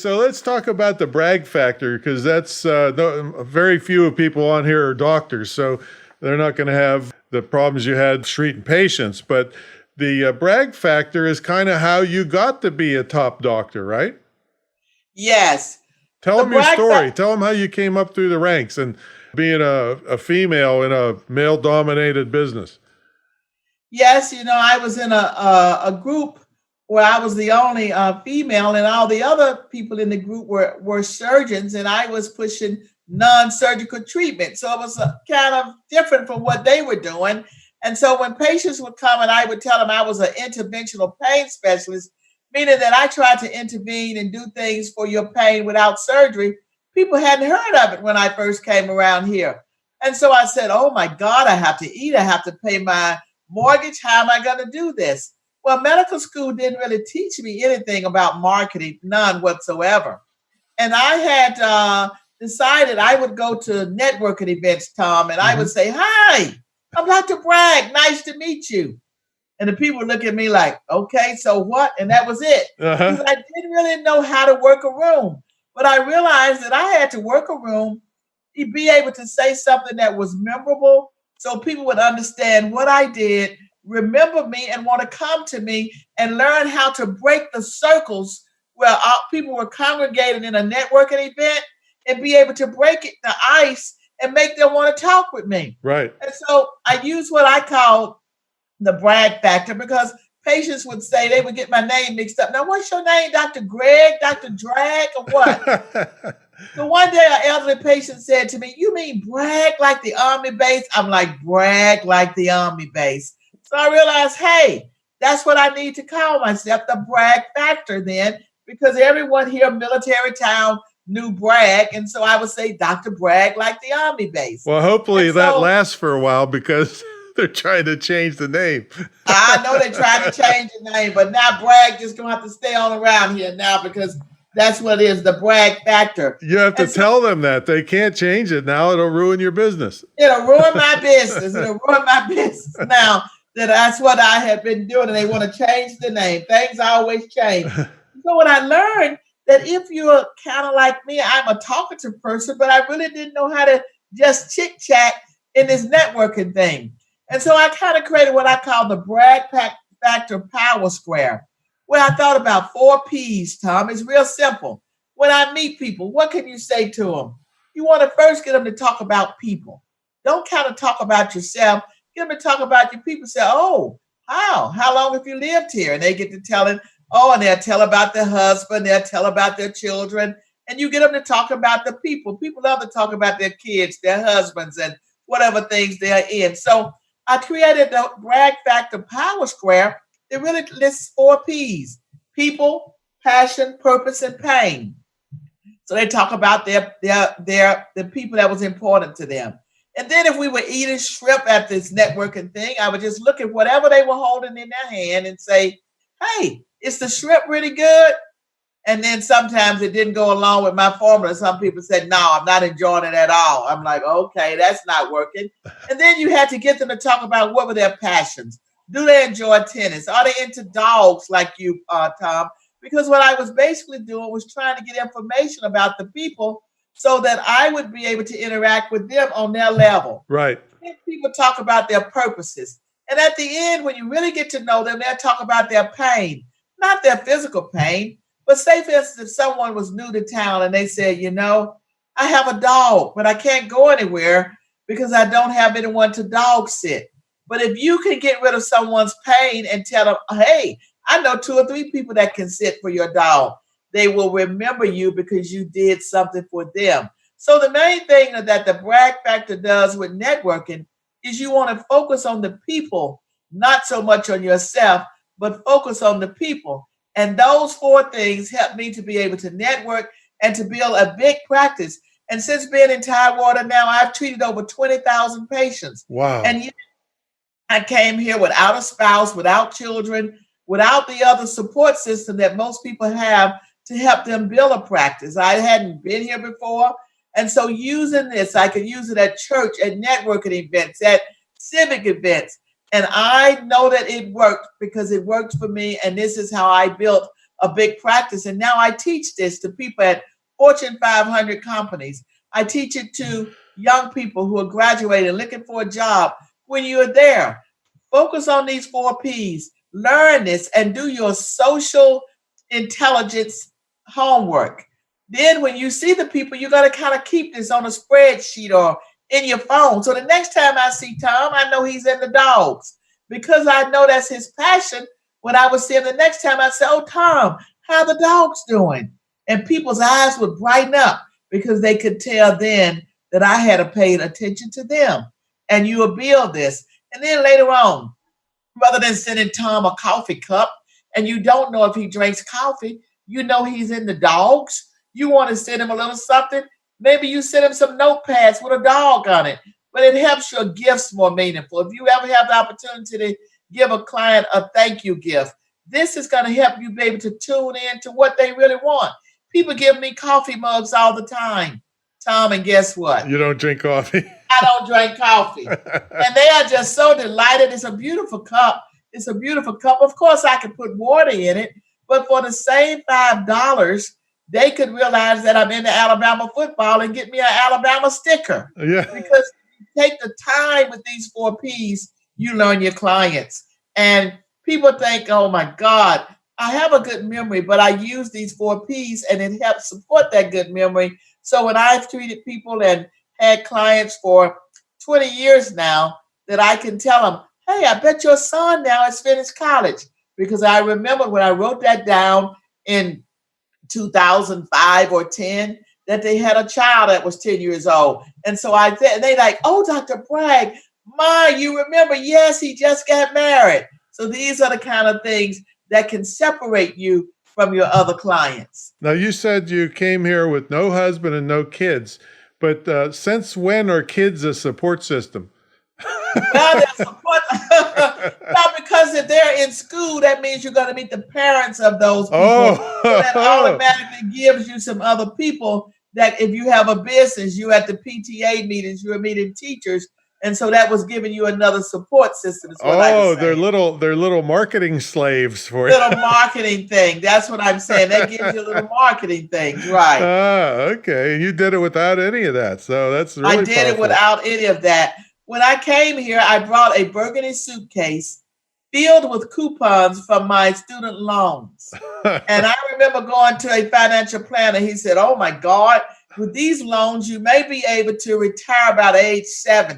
So let's talk about the brag factor, because that's very few of people on here are doctors, so they're not going to have the problems you had treating patients. But the brag factor is kind of how you got to be a top doctor, right? Yes. Tell The them your brag story. factor. Tell them how you came up through the ranks and being a female in a male-dominated business. Yes, I was in a group where I was the only female, and all the other people in the group were surgeons, and I was pushing non-surgical treatment. So it was kind of different from what they were doing. And so when patients would come, and I would tell them I was an interventional pain specialist, meaning that I tried to intervene and do things for your pain without surgery. People hadn't heard of it when I first came around here. And so I said, oh my God, I have to eat. I have to pay my mortgage. How am I going to do this? Well, medical school didn't really teach me anything about marketing, none whatsoever. And I had decided I would go to networking events, Tom, and I would say, hi, I'm Dr. Bragg. Nice to meet you. And the people would look at me like, okay, so what? And that was it. Because Uh-huh. I didn't really know how to work a room. But I realized that I had to work a room to be able to say something that was memorable so people would understand what I did, remember me, and want to come to me and learn how to break the circles where people were congregating in a networking event and be able to break the ice and make them want to talk with me. Right. And so I use what I call the brag factor because patients would say they would get my name mixed up. Now, what's your name, Dr. Greg, Dr. Drag, or what? So one day, an elderly patient said to me, you mean brag like the Army base? I'm like, brag like the Army base. So I realized, hey, that's what I need to call myself, the brag factor then, because everyone here, military town, knew Bragg. And so I would say Dr. Bragg like the Army base. Well, And hopefully that so lasts for a while, because they're trying to change the name. I know they're trying to change the name, but now Bragg just gonna have to stay on around here now because that's what it is, the brag factor. You have to And so tell them that they can't change it now. It'll ruin your business. it'll ruin my business. It'll ruin my business now that's what I have been doing, and they want to change the name. Things always change. So when I learned that if you're kind of like me, I'm a talkative person, but I really didn't know how to just chit chat in this networking thing. And so I kind of created what I call the factor power square, where I thought about 4 P's, Tom. It's real simple. When I meet people, what can you say to them? You want to first get them to talk about people. Don't kind of talk about yourself. Get them to talk about your people. Say, oh, how? How long have you lived here? And they get to telling, oh, and they'll tell about their husband. They'll tell about their children. And you get them to talk about the people. People love to talk about their kids, their husbands, and whatever things they're in. So I created the brag factor power square that really lists 4 P's: people, passion, purpose, and pain. So they talk about the people that was important to them. And then if we were eating shrimp at this networking thing, I would just look at whatever they were holding in their hand and say, hey, is the shrimp really good? And then sometimes it didn't go along with my formula. Some people said, no, I'm not enjoying it at all. I'm like, okay, that's not working. And then you had to get them to talk about what were their passions. Do they enjoy tennis? Are they into dogs like you, Tom? Because what I was basically doing was trying to get information about the people so that I would be able to interact with them on their level. Right. Then people talk about their purposes. And at the end, when you really get to know them, they'll talk about their pain, not their physical pain. But say, for instance, if someone was new to town and they said, I have a dog, but I can't go anywhere because I don't have anyone to dog sit. But if you can get rid of someone's pain and tell them, hey, I know 2 or 3 people that can sit for your dog, they will remember you because you did something for them. So the main thing that the brag factor does with networking is you want to focus on the people, not so much on yourself, but focus on the people. And those 4 things help me to be able to network and to build a big practice. And since being in Tidewater now, I've treated over 20,000 patients. Wow. And I came here without a spouse, without children, without the other support system that most people have to help them build a practice. I hadn't been here before. And so using this, I could use it at church, at networking events, at civic events. And I know that it worked because it worked for me. And this is how I built a big practice. And now I teach this to people at Fortune 500 companies. I teach it to young people who are graduating, looking for a job. When you're there, focus on these 4 P's. Learn this and do your social intelligence homework. Then when you see the people, you got to kind of keep this on a spreadsheet or in your phone. So the next time I see Tom, I know he's in the dogs because I know that's his passion. When I would see him the next time, I say, "Oh, Tom, how the dogs doing?" And people's eyes would brighten up because they could tell then that I had paid attention to them. And you will build this. And then later on, rather than sending Tom a coffee cup and you don't know if he drinks coffee, you know he's in the dogs. You want to send him a little something. Maybe you send him some notepads with a dog on it, but it helps your gifts more meaningful. If you ever have the opportunity to give a client a thank you gift, this is going to help you be able to tune in to what they really want. People give me coffee mugs all the time, Tom, and guess what? You don't drink coffee. I don't drink coffee. And they are just so delighted. It's a beautiful cup. It's a beautiful cup. Of course, I could put water in it, but for the same $5, they could realize that I'm into Alabama football and get me an Alabama sticker. Yeah. Because you take the time with these 4 P's, you learn your clients. And people think, "Oh my God, I have a good memory," but I use these 4 P's and it helps support that good memory. So when I've treated people and had clients for 20 years now, that I can tell them, "Hey, I bet your son now has finished college." Because I remember when I wrote that down in 2005 or 10, that they had a child that was 10 years old. And so I said, they like, "Oh, Dr. Bragg, you remember? Yes, he just got married." So these are the kind of things that can separate you from your other clients. Now, you said you came here with no husband and no kids, but since when are kids a support system? Well, there's support. Well, because if they're in school, that means you're going to meet the parents of those people. Oh. So that automatically gives you some other people that if you have a business, you at the PTA meetings, you're meeting teachers. And so that was giving you another support system. Is what I was they're saying. little marketing slaves for you. Little marketing thing. That's what I'm saying. That gives you little marketing things, right? Okay. You did it without any of that. So that's really I did powerful. it without any of that. When I came here, I brought a burgundy suitcase filled with coupons from my student loans. And I remember going to a financial planner. He said, "Oh my God, with these loans, you may be able to retire about age 70.